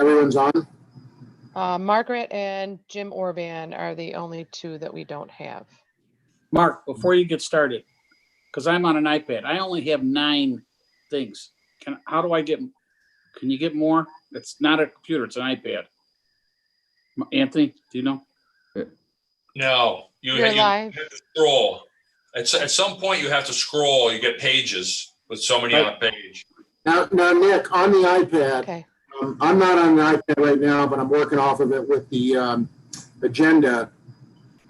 Everyone's on? Margaret and Jim Orban are the only two that we don't have. Mark, before you get started, because I'm on an iPad, I only have 9 things. Can you get more? It's not a computer, it's an iPad. Anthony, do you know? No, You're live. have to scroll. At some point, you have to scroll. You get pages with so many on a page. Now, Nick, on the iPad, Okay. I'm not on the iPad right now, but I'm working off of it with the agenda.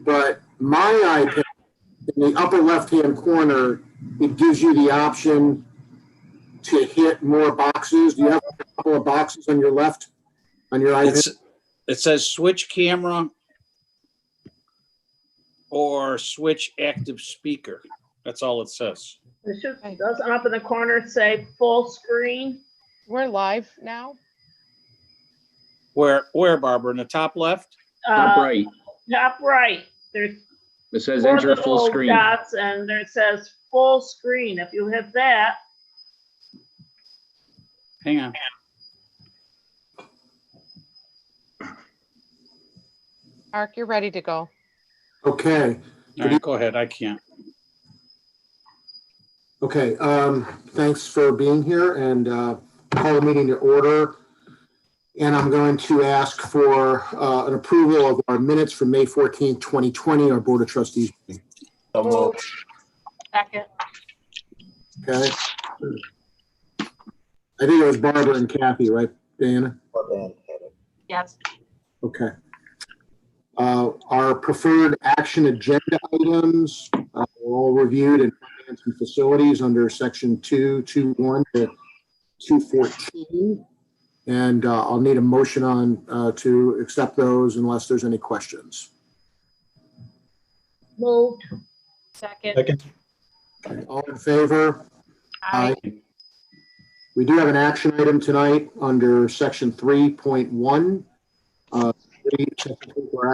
But my iPad, in the upper left-hand corner, it gives you the option to hit more boxes. Do you have a couple of boxes on your left, on your iPad? It says switch camera or switch active speaker. That's all it says. It doesn't up in the corner say full screen? We're live now. Where, Barbara? In the top left? Top right. Top right. There's It says 4 enter full little screen. dots and there says full screen. If you hit that, Hang on. Mark, you're ready to go. Okay. All right, go ahead. I can't. Okay. Thanks for being here and call the meeting to order. And I'm going to ask for an approval of our minutes from May 14th, 2020, our Board of Trustees meeting. second. Okay. I think it was Barbara and Kathy, right, Diana? Yes. Okay. Our preferred action agenda items were all reviewed in finance and facilities under section 221 to 214. And I'll need a motion on to accept those unless there's any questions. Moved. Second. Okay, all in favor? Aye. We do have an action item tonight under section 3.1. Our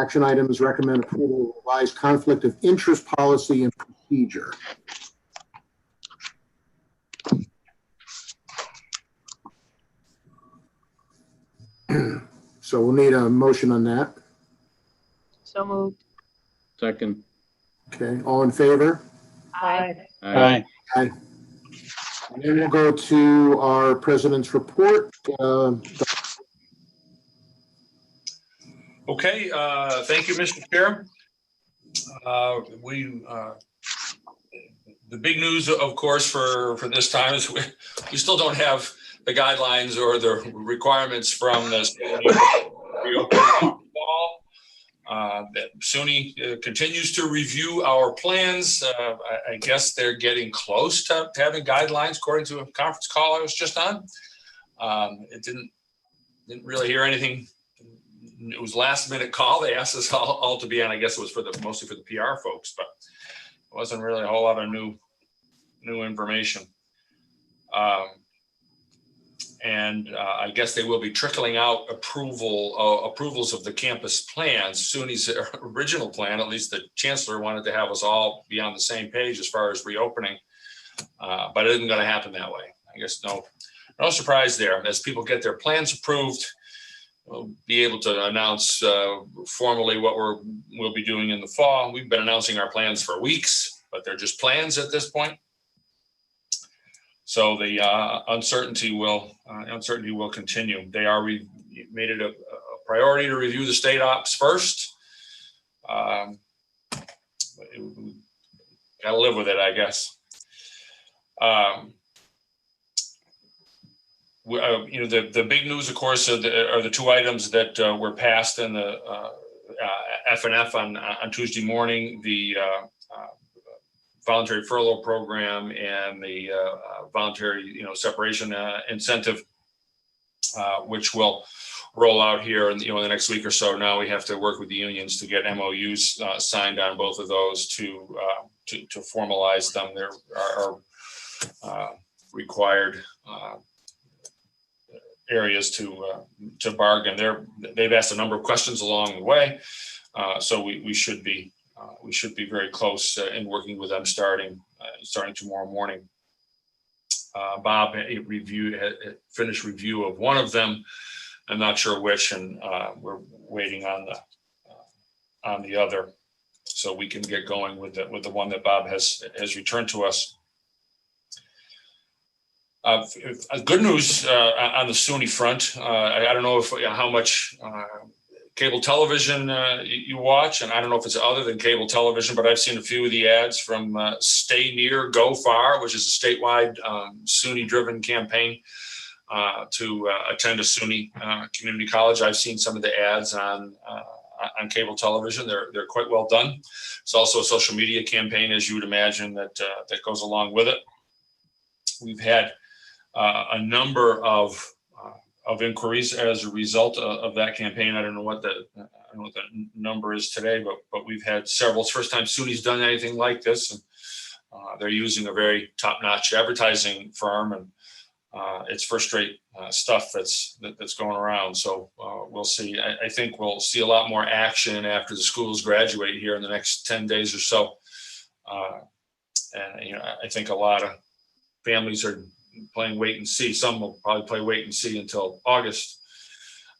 action items recommend approval of revised conflict of interest policy and procedure. So we'll need a motion on that. So moved. Second. Okay, all in favor? Aye. Aye. Aye. And then we'll go to our president's report. Okay, thank you, Mr. Chair. The big news, of course, for this time is we still don't have the guidelines or the requirements from the reopening fall. That SUNY continues to review our plans. I guess they're getting close to having guidelines, according to a conference call I was just on. It didn't really hear anything. It was last minute call. They asked us all to be on. I guess it was mostly for the PR folks, but it wasn't really a whole lot of new information. And I guess they will be trickling out approvals of the campus plans. SUNY's original plan, at least the chancellor wanted to have us all be on the same page as far as reopening, but it isn't going to happen that way. I guess no surprise there. As people get their plans approved, we'll be able to announce formally what we'll be doing in the fall. We've been announcing our plans for weeks, but they're just plans at this point. So the uncertainty will continue. They made it a priority to review the state ops first. Got to live with it, I guess. The big news, of course, are the 2 items that were passed in the F&F on Tuesday morning, the voluntary furlough program and the voluntary separation incentive, which will roll out here in the next week or so. Now we have to work with the unions to get MOUs signed on both of those to formalize them. There are required areas to bargain. They've asked a number of questions along the way, so we should be very close in working with them starting tomorrow morning. Bob finished review of one of them I'm not sure which, and we're waiting on the other, so we can get going with the one that Bob has returned to us. Good news on the SUNY front. I don't know how much cable television you watch, and I don't know if it's other than cable television, but I've seen a few of the ads from Stay Near, Go Far, which is a statewide SUNY-driven campaign to attend a SUNY community college. I've seen some of the ads on cable television. They're quite well done. It's also a social media campaign, as you would imagine, that goes along with it. We've had a number of inquiries as a result of that campaign. I don't know what the number is today, but we've had several. It's the first time SUNY's done anything like this, and they're using a very top-notch advertising firm, and it's first-rate stuff that's going around. So we'll see. I think we'll see a lot more action after the schools graduate here in the next 10 days or so. And I think a lot of families are playing wait and see. Some will probably play wait and see until August,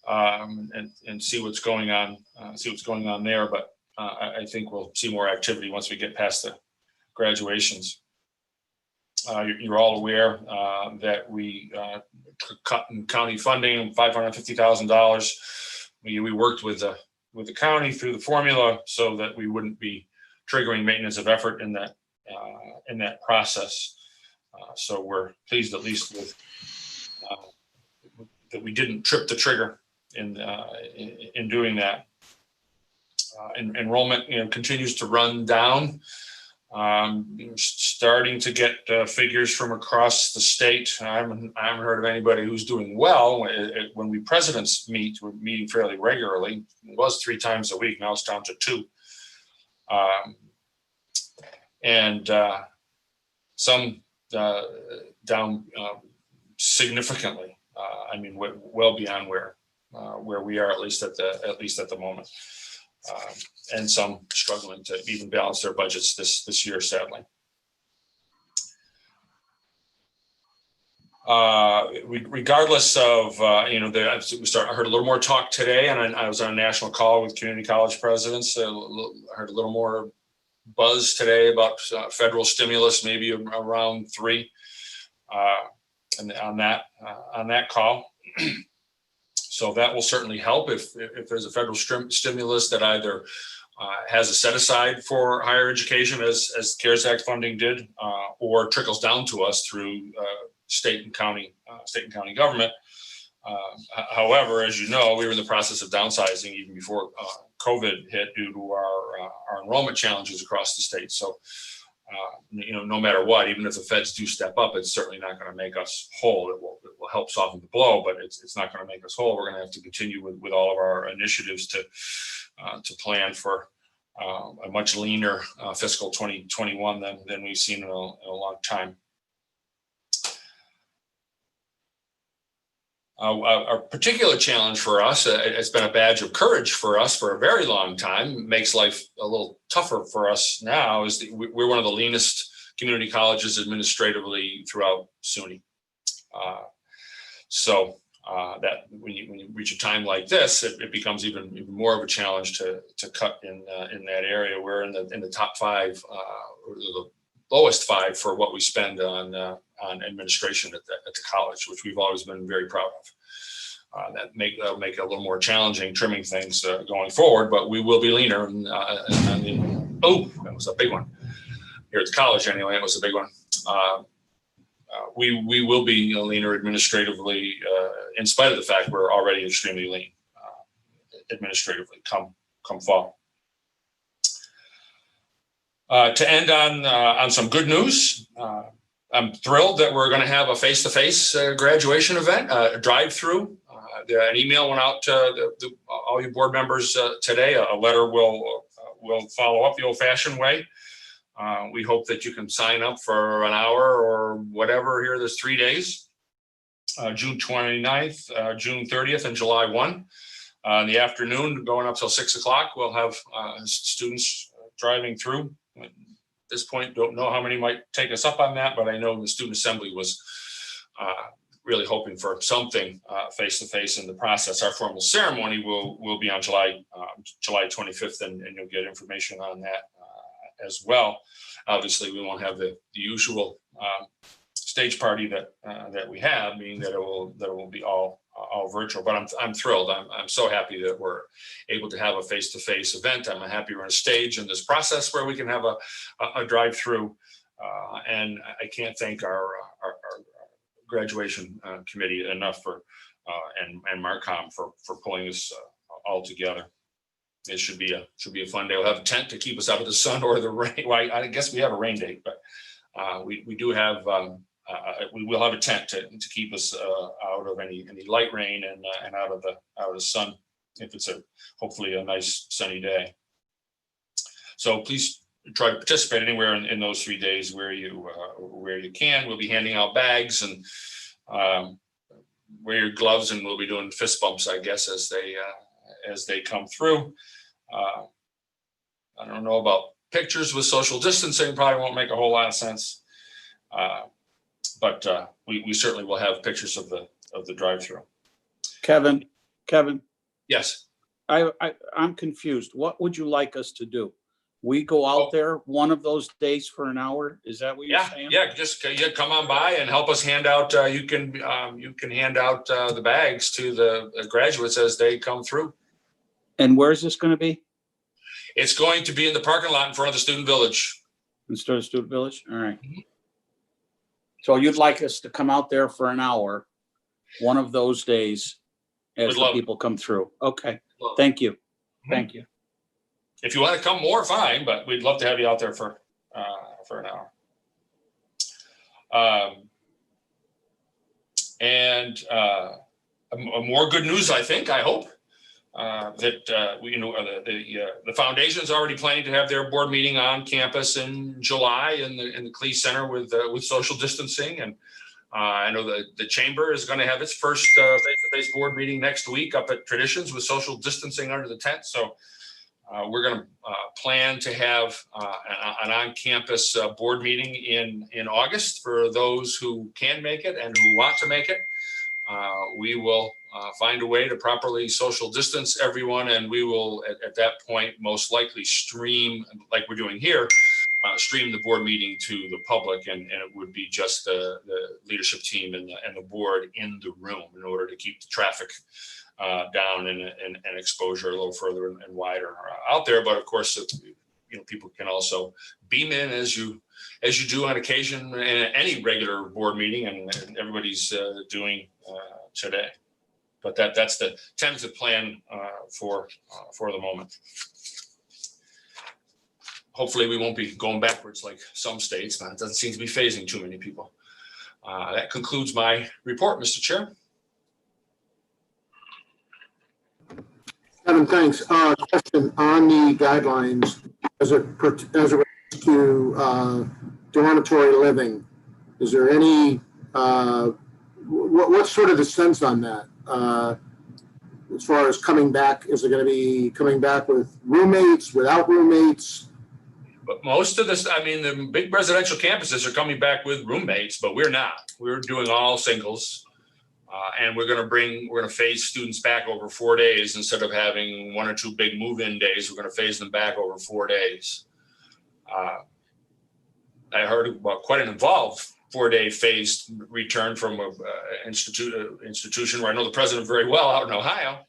and see what's going on. There. But I think we'll see more activity once we get past the graduations. You're all aware that we cut in county funding $550,000. We worked with the county through the formula so that we wouldn't be triggering maintenance of effort in that process. So we're pleased, at least, with that we didn't trip the trigger in doing that. Enrollment, continues to run down. Starting to get figures from across the state. I haven't heard of anybody who's doing well. When we presidents meet, we're meeting fairly regularly. It was 3 times a week. Now it's down to 2. And some down significantly. Well beyond where we are, at least at the moment. And some struggling to even balance their budgets this year, sadly. Regardless of, I heard a little more talk today, and I was on a national call with community college presidents. I heard a little more buzz today about federal stimulus, maybe around 3, and on that call. So that will certainly help if there's a federal stimulus that either has a set aside for higher education, as CARES Act funding did, or trickles down to us through state and county government. However, as you know, we were in the process of downsizing even before COVID hit due to our enrollment challenges across the state. So, no matter what, even if the feds do step up, it's certainly not going to make us whole. It will help soften the blow, but it's not going to make us whole. We're going to have to continue with all of our initiatives to plan for a much leaner fiscal 2021 than we've seen in a long time. A particular challenge for us, it's been a badge of courage for us for a very long time, makes life a little tougher for us now, is that we're one of the leanest community colleges administratively throughout SUNY. So that when you reach a time like this, it becomes even more of a challenge to cut in that area. We're in the top 5, or the lowest 5 for what we spend on administration at the college, which we've always been very proud of. That'll make it a little more challenging trimming things going forward, but we will be leaner. That was a big one. Here at the college, anyway, it was a big one. We will be leaner administratively, in spite of the fact we're already extremely lean administratively come fall. To end on some good news, I'm thrilled that we're going to have a face-to-face graduation event, a drive-through. An email went out to all you board members today. A letter will follow up the old-fashioned way. We hope that you can sign up for an hour or whatever here. There's 3 days, June 29th, June 30th, and July 1. In the afternoon, going up till 6 o'clock, we'll have students driving through. At this point, don't know how many might take us up on that, but I know the student assembly was really hoping for something face-to-face in the process. Our formal ceremony will be on July 25th, and you'll get information on that as well. Obviously, we won't have the usual stage party that we have, meaning that it will be all virtual. But I'm thrilled. I'm so happy that we're able to have a face-to-face event. I'm happy we're on a stage in this process where we can have a drive-through. And I can't thank our graduation committee enough for and Marcom for pulling this all together. It should be a fun day. We'll have a tent to keep us out of the sun or the rain. Well, I guess we have a rain date, but we do have we will have a tent to keep us out of any light rain and out of the sun if it's hopefully a nice sunny day. So please try to participate anywhere in those 3 days where you can. We'll be handing out bags and wear your gloves, and we'll be doing fist bumps, I guess, as they come through. I don't know about pictures with social distancing, probably won't make a whole lot of sense. But we certainly will have pictures of the drive-through. Kevin, Yes. I'm confused. What would you like us to do? We go out there one of those days for an hour? Is that what you're saying? Yeah. Just come on by and help us hand out. You can hand out the bags to the graduates as they come through. And where's this going to be? It's going to be in the parking lot in front of the Student Village. Instead of Student Village? All right. So you'd like us to come out there for an hour, one of those days, as the people come through? Okay. Thank you. Thank you. If you want to come more, fine, but we'd love to have you out there for an hour. And more good news, I hope that the foundation's already planning to have their board meeting on campus in July in the Clee Center with social distancing, and I know the chamber is going to have its first face-to-face board meeting next week up at Traditions with social distancing under the tent. So we're going to plan to have an on-campus board meeting in August for those who can make it and who want to make it. We will find a way to properly social distance everyone, and we will at that point most likely stream, like we're doing here, stream the board meeting to the public, and it would be just the leadership team and the board in the room in order to keep the traffic down and exposure a little further and wider out there. But of course, people can also beam in as you do on occasion in any regular board meeting, and everybody's doing today. But that's the tentative plan for the moment. Hopefully we won't be going backwards like some states, but it doesn't seem to be phasing too many people. That concludes my report, Mr. Chair. Kevin, thanks. Question on the guidelines as it relates to dormitory living. Is there any, what's sort of the sense on that? As far as coming back, is it going to be coming back with roommates, without roommates? But most of this, the big residential campuses are coming back with roommates, but we're not. We're doing all singles. And we're going to phase students back over 4 days instead of having 1 or 2 big move-in days. We're going to phase them back over 4 days. I heard about quite an involved 4-day phased return from an institution where I know the president very well out in Ohio.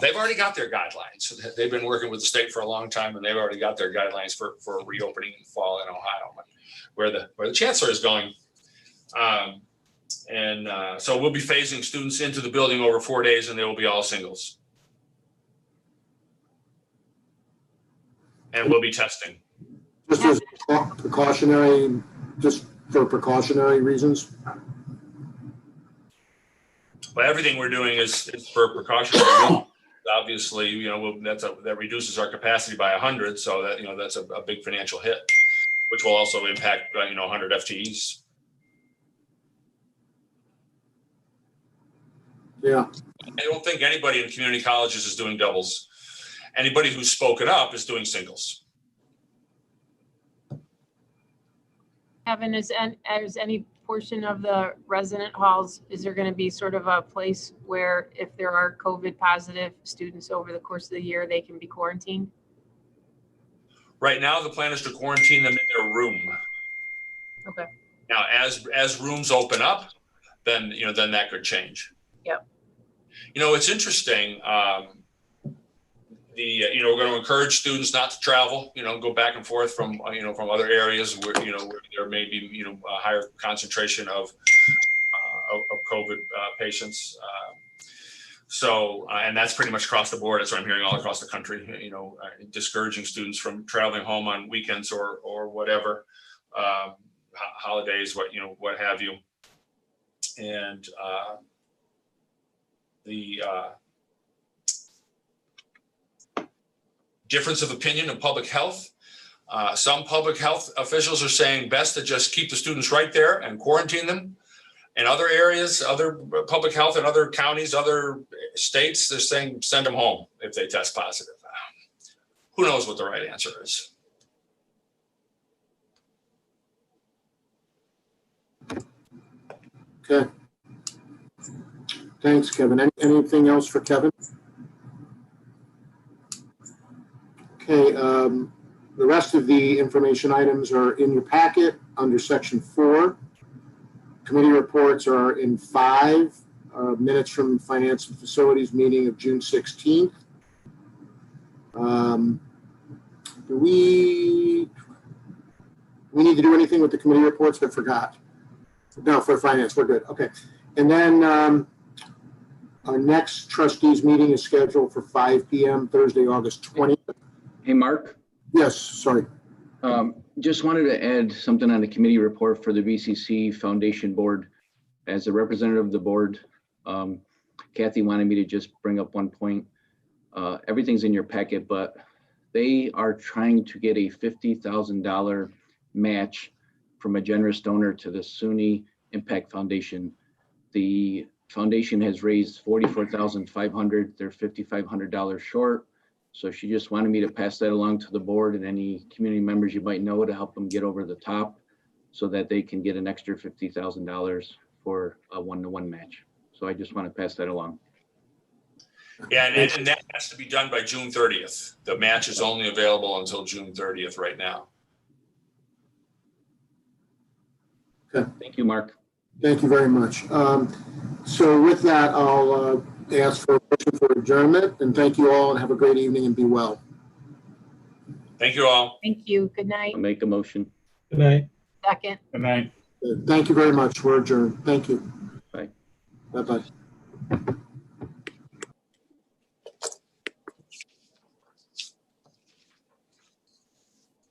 They've already got their guidelines. They've been working with the state for a long time, and they've already got their guidelines for reopening in fall in Ohio, where the chancellor is going. So we'll be phasing students into the building over 4 days, and they will be all singles. And we'll be testing. Just as precautionary, just for precautionary reasons? But everything we're doing is for precautionary. Obviously, that reduces our capacity by 100, so that's a big financial hit, which will also impact 100 FTEs. Yeah. I don't think anybody in community colleges is doing doubles. Anybody who's spoken up is doing singles. Kevin, is any portion of the resident halls, is there going to be sort of a place where if there are COVID positive students over the course of the year, they can be quarantined? Right now, the plan is to quarantine them in their room. Okay. Now, as rooms open up, then, then that could change. Yep. It's interesting. We're going to encourage students not to travel, go back and forth from other areas where, where there may be, a higher concentration of COVID patients. And that's pretty much across the board. That's what I'm hearing all across the country, discouraging students from traveling home on weekends or whatever, holidays, what have you. And the difference of opinion in public health. Some public health officials are saying best to just keep the students right there and quarantine them. In other areas, other public health in other counties, other states, they're saying send them home if they test positive. Who knows what the right answer is? Okay. Thanks, Kevin. Anything else for Kevin? Okay, the rest of the information items are in your packet under section 4. Committee reports are in 5, minutes from Finance and Facilities meeting of June 16th. Do we need to do anything with the committee reports? I forgot. No, for finance, we're good. Okay. And then our next trustees meeting is scheduled for 5 p.m. Thursday, August 20th. Hey, Mark, Yes, sorry. just wanted to add something on the committee report for the VCC Foundation Board. As a representative of the board, Kathy wanted me to just bring up one point. Everything's in your packet, but they are trying to get a $50,000 match from a generous donor to the SUNY Impact Foundation. The foundation has raised $44,500. They're $5,500 short. So she just wanted me to pass that along to the board and any community members you might know to help them get over the top so that they can get an extra $50,000 for a one-to-one match. So I just want to pass that along. Yeah, and that has to be done by June 30th. The match is only available until June 30th right now. Thank you, Mark. Thank you very much. So with that, I'll ask for a motion for adjournment, and thank you all and have a great evening and be well. Thank you all. Thank you. Good night. I'll make the motion. Good night. Second. Good night. Thank you very much. We're adjourned. Thank you. Bye. Bye-bye.